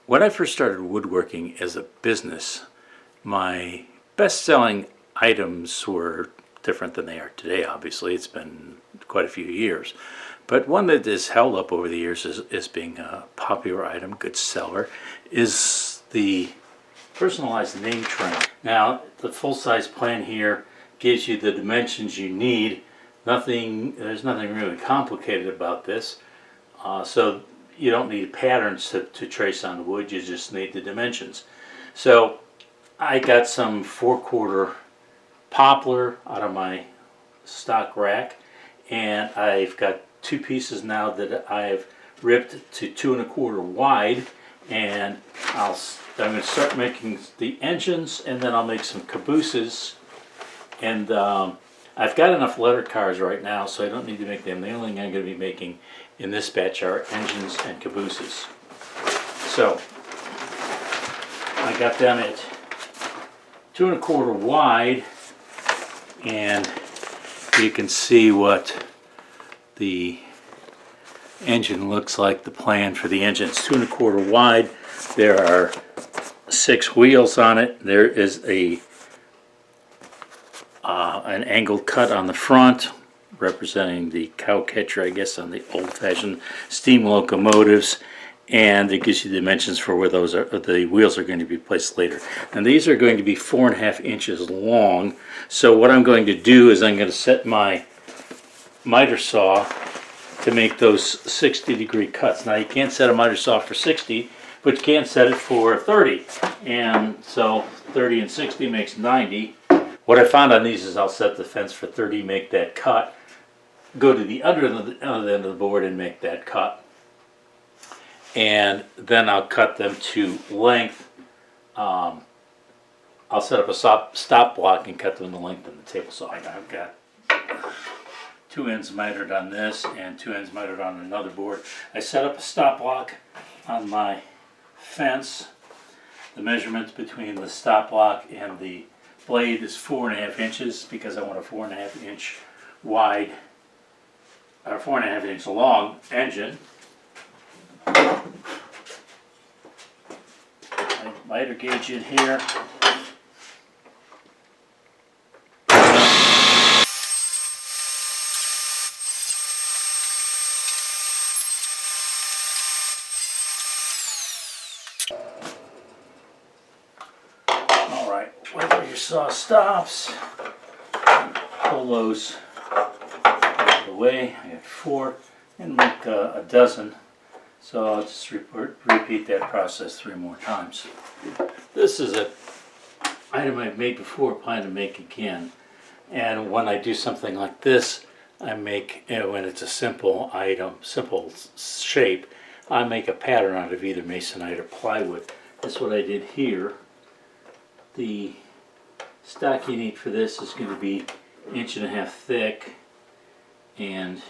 When I first started woodworking as a business, my best-selling items were different than they are today, obviously. It's been quite a few years. But one that has held up over the years as being a popular item, good seller, is the personalized name trim. Now, the full-size plan here gives you the dimensions you need. There's nothing really complicated about this. So you don't need patterns to trace on the wood, you just need the dimensions. So I got some 4/4 poplar out of my stock rack, and I've got two pieces now that I've ripped to 2 1/4 wide, and I'm going to start making the engines, and then I'll make some cabooses. And I've got enough letter cars right now, so I don't need to make them. The only thing I'm going to be making in this batch are engines and cabooses. So I got them at 2 1/4 wide, and you can see what the engine looks like. The plan for the engine is 2 1/4 wide. There are 6 wheels on it. There is an angled cut on the front representing the cow catcher, I guess, on the old-fashioned steam locomotives, and it gives you dimensions for where the wheels are going to be placed later. And these are going to be 4.5 inches long. So what I'm going to do is I'm going to set my miter saw to make those 60-degree cuts. Now, you can't set a miter saw for 60, but you can set it for 30. And so 30 and 60 makes 90. What I found on these is I'll set the fence for 30, make that cut, go to the other end of the board and make that cut. And then I'll cut them to length. I'll set up a stop block and cut them to length on the table saw. I've got 2 ends mitered on this and 2 ends mitered on another board. I set up a stop block on my fence. The measurements between the stop block and the blade is 4.5 inches because I want a 4.5 inch wide, or 4.5 inch long engine. Miter gauge in here. Alright, wherever your saw stops, pull those out of the way. I got 4 and make a dozen. So I'll just repeat that process 3 more times. This is an item I've made before, plan to make again. And when I do something like this, I make, when it's a simple item, simple shape, I make a pattern out of either masonite or plywood. That's what I did here. The stock you need for this is going to be 1.5 inches thick, and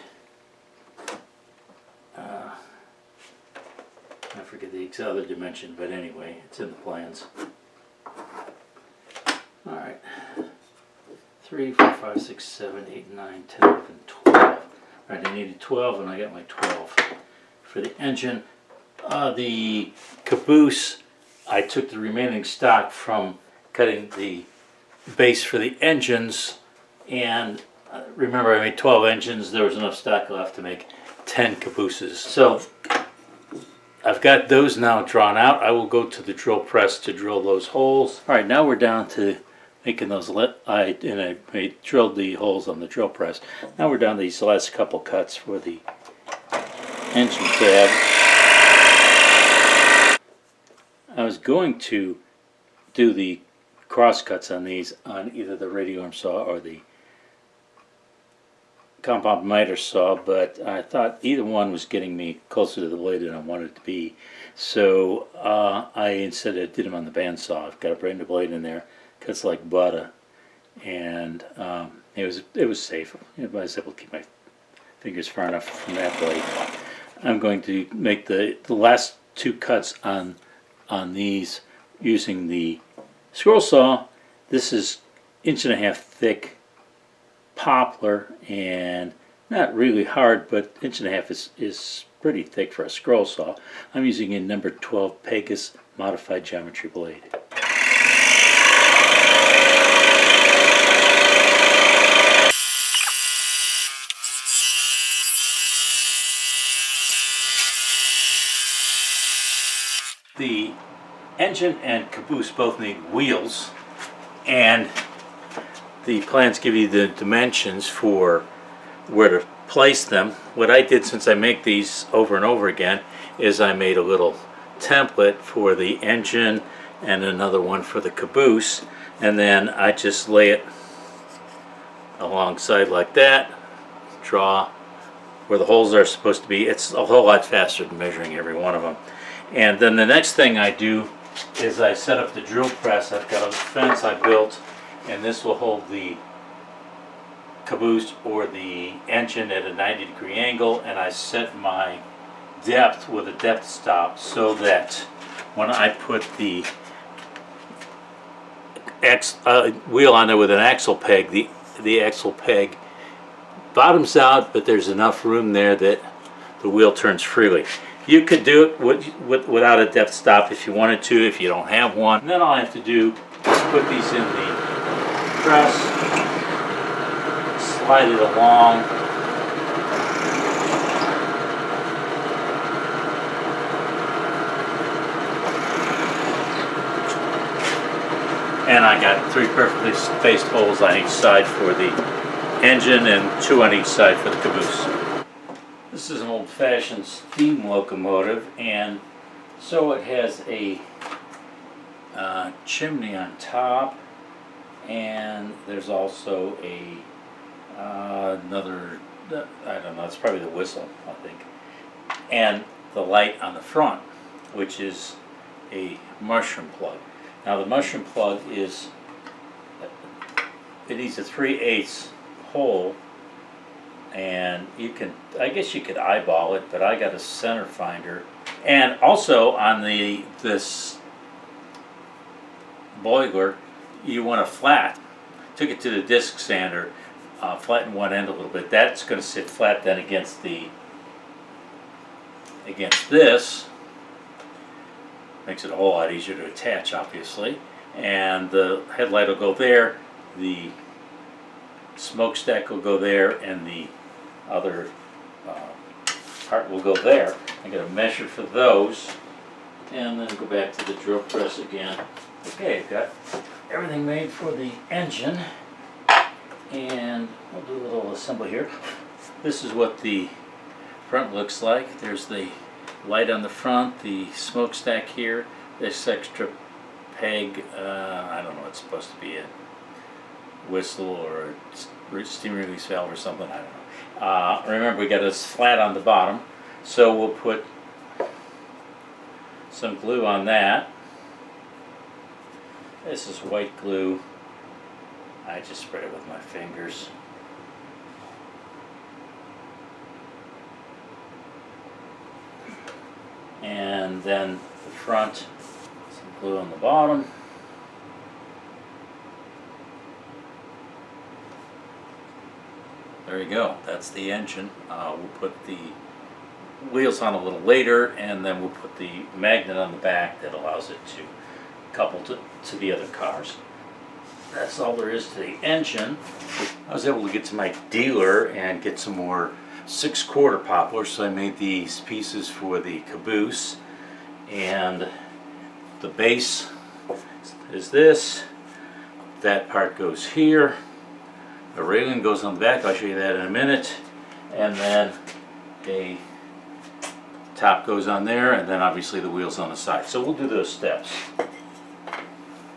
I forget the other dimension, but anyway, it's in the plans. Alright, 3, 4, 5, 6, 7, 8, 9, 10, 11, 12. Alright, I needed 12 and I got my 12. For the engine, the caboose, I took the remaining stock from cutting the base for the engines, and remember I made 12 engines, there was enough stock left to make 10 cabooses. So I've got those now drawn out. I will go to the drill press to drill those holes. Alright, now we're down to making those, I drilled the holes on the drill press. Now we're down to these last couple cuts for the engine tab. I was going to do the cross cuts on these on either the radio arm saw or the compound miter saw, but I thought either one was getting me closer to the blade than I wanted it to be. So I instead did them on the bandsaw. I've got a brand new blade in there, cuts like butter, and it was safe. I was able to keep my fingers far enough from that blade. I'm going to make the last 2 cuts on these using the scroll saw. This is 1.5 inch thick poplar, and not really hard, but 1.5 inches is pretty thick for a scroll saw. I'm using a number 12 Pegasus modified geometry blade. The engine and caboose both need wheels, and the plans give you the dimensions for where to place them. What I did, since I make these over and over again, is I made a little template for the engine and another one for the caboose, and then I just lay it alongside like that, draw where the holes are supposed to be. It's a whole lot faster than measuring every one of them. And then the next thing I do is I set up the drill press. I've got a fence I built, and this will hold the caboose or the engine at a 90-degree angle, and I set my depth with a depth stop so that when I put the wheel on there with an axle peg, the axle peg bottoms out, but there's enough room there that the wheel turns freely. You could do it without a depth stop if you wanted to, if you don't have one. And then all I have to do is put these in the press, slide it along, and I got 3 perfectly spaced holes on each side for the engine and 2 on each side for the caboose. This is an old-fashioned steam locomotive, and so it has a chimney on top, and there's also a another, I don't know, it's probably the whistle, I think, and the light on the front, which is a mushroom plug. Now the mushroom plug is, it needs a 3/8 hole, and you can, I guess you could eyeball it, but I got a center finder. And also on this boiler, you want a flat. Took it to the disc sander, flatten one end a little bit. That's going to sit flat then against this. Makes it a whole lot easier to attach, obviously. And the headlight will go there, the smokestack will go there, and the other part will go there. I'm going to measure for those, and then go back to the drill press again. Okay, I've got everything made for the engine, and we'll do a little assembly here. This is what the front looks like. There's the light on the front, the smokestack here, this extra peg, I don't know, it's supposed to be a whistle or a steam release valve or something, I don't know. Remember, we got this flat on the bottom, so we'll put some glue on that. This is white glue. I just spread it with my fingers. And then the front, some glue on the bottom. There you go, that's the engine. We'll put the wheels on a little later, and then we'll put the magnet on the back that allows it to couple to the other cars. That's all there is to the engine. I was able to get to my dealer and get some more 6/4 poplars, so I made these pieces for the caboose. And the base is this. That part goes here. The railing goes on the back, I'll show you that in a minute. And then a top goes on there, and then obviously the wheels on the side. So we'll do those steps.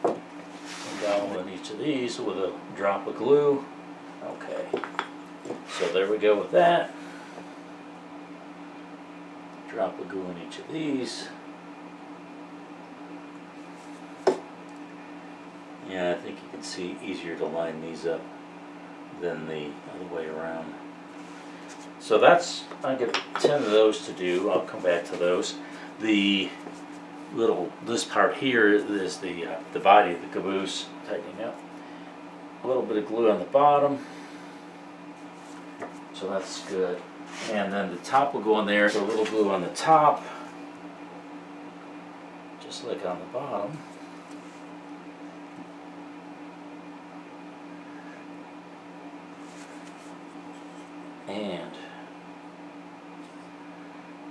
Down on each of these with a drop of glue. Okay, so there we go with that. Drop of glue in each of these. Yeah, I think you can see easier to line these up than the other way around. So that's, I got 10 of those to do. I'll come back to those. The this part here is the body of the caboose, tightening up. A little bit of glue on the bottom, So that's good. And then the top will go in there, so a little glue on the top, just like on the bottom. And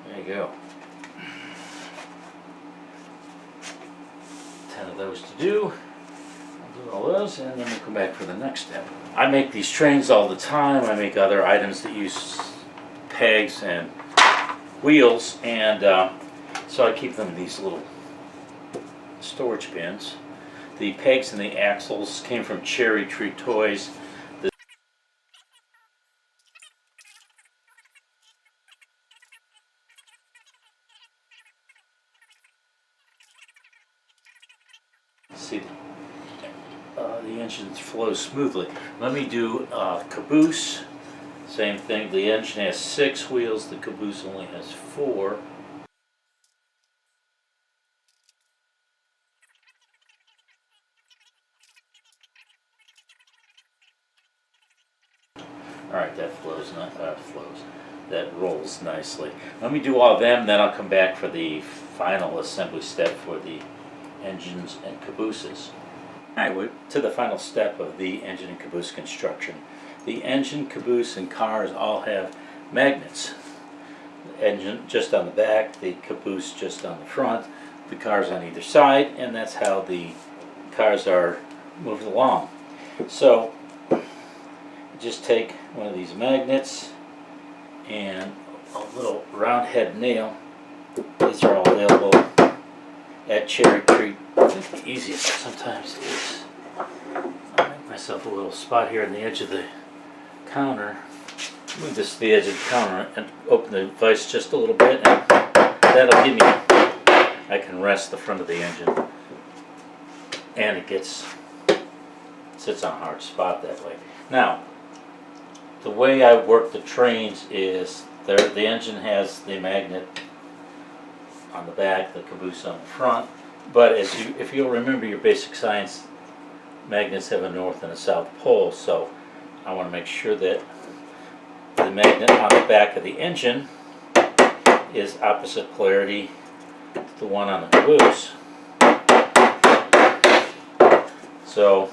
there you go. 10 of those to do. I'll do all those and then we'll come back for the next step. I make these trains all the time. I make other items that use pegs and wheels, and so I keep them in these little storage bins. The pegs and the axles came from Cherry Tree Toys. See, the engine flows smoothly. Let me do Caboose. Same thing. The engine has 6 wheels. The Caboose only has 4. All right, that flows. That rolls nicely. Let me do all of them, then I'll come back for the final assembly step for the engines and cabooses. Alright, we're to the final step of the engine and caboose construction. The engine, caboose, and cars all have magnets. The engine just on the back, the caboose just on the front, the cars on either side, and that's how the cars are moved along. So, just take one of these magnets and a little round head nail. These are all available at Cherry Tree. I think the easiest sometimes is I make myself a little spot here on the edge of the counter. Move this to the edge of the counter and open the vise just a little bit, and that'll give me, I can rest the front of the engine, and it sits on a hard spot that way. Now, the way I work the trains is the engine has the magnet on the back, the caboose on the front. But if you'll remember your basic science, magnets have a north and a south pole, so I want to make sure that the magnet on the back of the engine is opposite polarity to the one on the caboose. So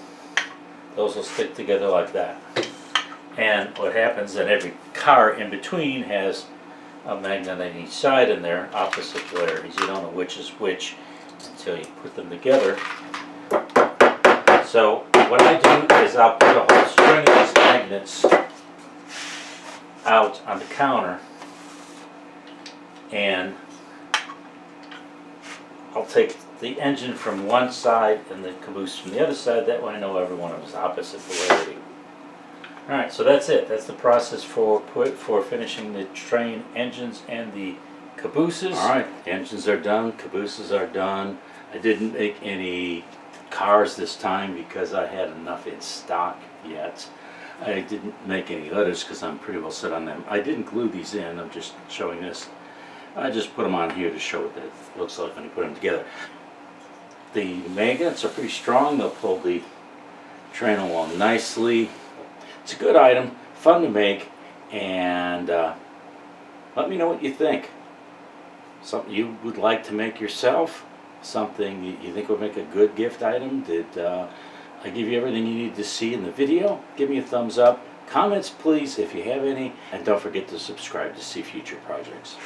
those will stick together like that. And what happens, and every car in between has a magnet on each side, and they're opposite polarities. You don't know which is which until you put them together. So what I do is I'll put a whole string of these magnets out on the counter, and I'll take the engine from one side and the caboose from the other side. That way I know every one of them is opposite polarity. Alright, so that's it. That's the process for finishing the train engines and the cabooses. Alright, engines are done, cabooses are done. I didn't make any cars this time because I had enough in stock yet. I didn't make any others because I'm pretty well set on them. I didn't glue these in, I'm just showing this. I just put them on here to show what that looks like when you put them together. The magnets are pretty strong, they'll pull the train along nicely. It's a good item, fun to make, and let me know what you think. Something you would like to make yourself? Something you think would make a good gift item? Did I give you everything you need to see in the video? Give me a thumbs up. Comments please if you have any, and don't forget to subscribe to see future projects.